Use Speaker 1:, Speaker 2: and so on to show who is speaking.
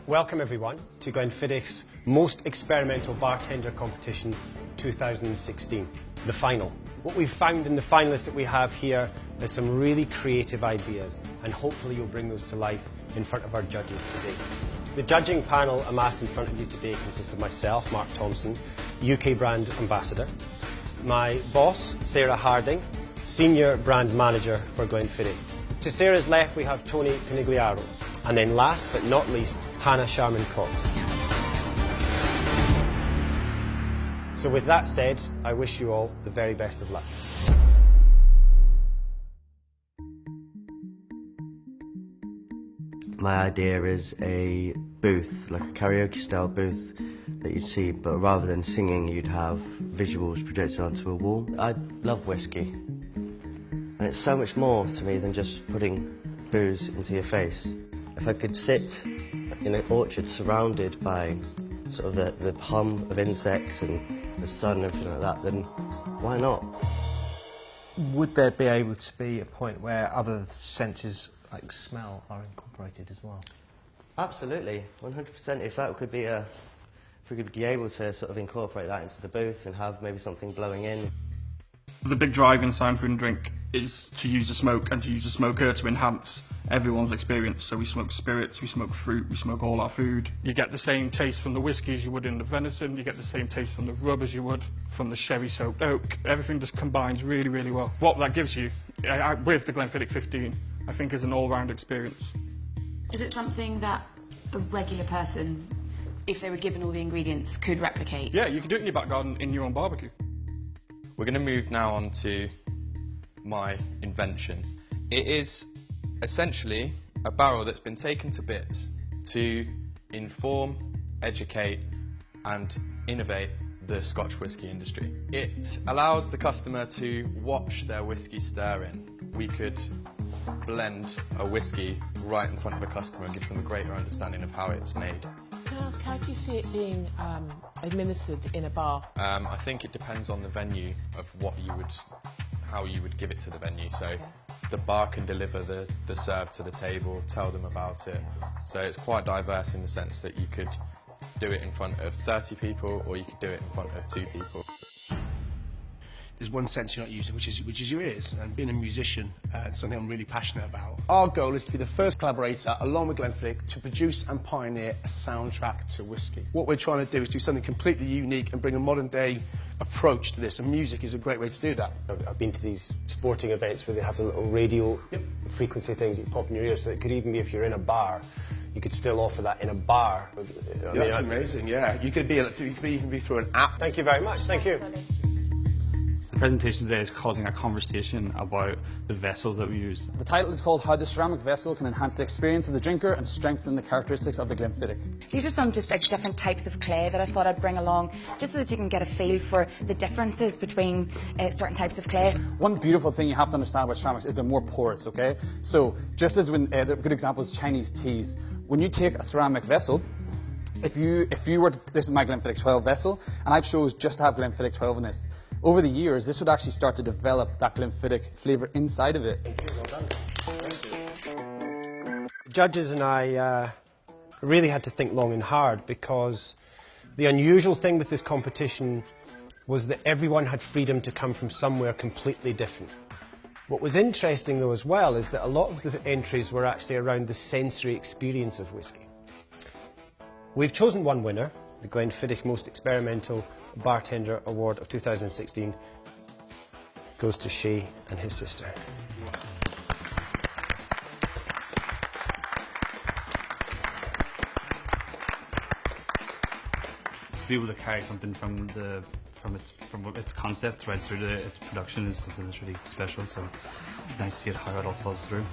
Speaker 1: Welcome everyone to Glenfiddich's most experimental bartender competition 2016, the final. What we've found in the finalists that we have here is some really creative ideas, and hopefully you'll bring those to life in front of our judges today. The judging panel amassed in front of you today consists of myself, Mark Thompson, UK brand ambassador, my boss, Sarah Harding, senior brand manager for Glenfiddich. To Sarah's left we have Tony Conigliaro, and then last but not least, Hannah Sharman-Cox. So with that said, I wish you all the very best of luck.
Speaker 2: My idea is a booth, like a karaoke style booth that you'd see, but rather than singing you'd have visuals projected onto a wall. I love whiskey, and it's so much more to me than just putting booze into your face. If I could sit in an orchard surrounded by sort of the hum of insects and the sun and everything like that, then why not?
Speaker 3: Would there be able to be a point where other senses, like smell, are incorporated as well?
Speaker 2: Absolutely, 100%. If we could be able to sort of incorporate that into the booth and have maybe something blowing in.
Speaker 4: The big drive in Sound Food and Drink is to use the smoke and to use the smoker to enhance everyone's experience. So we smoke spirits, we smoke fruit, we smoke all our food. You get the same taste from the whiskey as you would in the venison, you get the same taste from the rub as you would from the sherry-soaked oak. Everything just combines really, really well. What that gives you, with the Glenfiddich 15, I think is an all-round experience.
Speaker 5: Is it something that a regular person, if they were given all the ingredients, could replicate?
Speaker 4: Yeah, you can do it in your back garden in your own barbecue.
Speaker 6: We're going to move now on to my invention. It is essentially a barrel that's been taken to bits to inform, educate and innovate the Scotch whisky industry. It allows the customer to watch their whisky stir in. We could blend a whisky right in front of a customer and give them a greater understanding of how it's made.
Speaker 7: Can I ask, how do you see it being administered in a bar?
Speaker 6: I think it depends on the venue of how you would give it to the venue. So the bar can deliver the serve to the table, tell them about it. So it's quite diverse in the sense that you could do it in front of 30 people or you could do it in front of 2 people.
Speaker 8: There's one sense you're not using, which is your ears, and being a musician, it's something I'm really passionate about. Our goal is to be the first collaborator, along with Glenfiddich, to produce and pioneer a soundtrack to whiskey. What we're trying to do is do something completely unique and bring a modern-day approach to this, and music is a great way to do that.
Speaker 1: I've been to these sporting events where they have the little radio frequency things that you pop in your ears, so it could even be if you're in a bar, you could still offer that in a bar.
Speaker 8: That's amazing, yeah. You could even be through an app.
Speaker 1: Thank you very much, thank you.
Speaker 9: The presentation today is causing a conversation about the vessels that we use.
Speaker 10: The title is called How the Ceramic Vessel Can Enhance the Experience of the Drinker and Strengthen the Characteristics of the Glenfiddich.
Speaker 5: These are some just like different types of clay that I thought I'd bring along, just so that you can get a feel for the differences between certain types of clay.
Speaker 10: One beautiful thing you have to understand about ceramics is they're more porous, okay? So just as when, a good example is Chinese teas. When you take a ceramic vessel, if you were to, this is my Glenfiddich 12 vessel, and I chose just to have Glenfiddich 12 in this. Over the years, this would actually start to develop that Glenfiddich flavour inside of it.
Speaker 1: Thank you, well done. The judges and I really had to think long and hard, because the unusual thing with this competition was that everyone had freedom to come from somewhere completely different. What was interesting though as well is that a lot of the entries were actually around the sensory experience of whisky. We've chosen one winner, the Glenfiddich Most Experimental Bartender Award of 2016 goes to Shay and his sister.
Speaker 9: To be able to carry something from its concept right through to its production is something that's really special. So nice to see how it all falls through.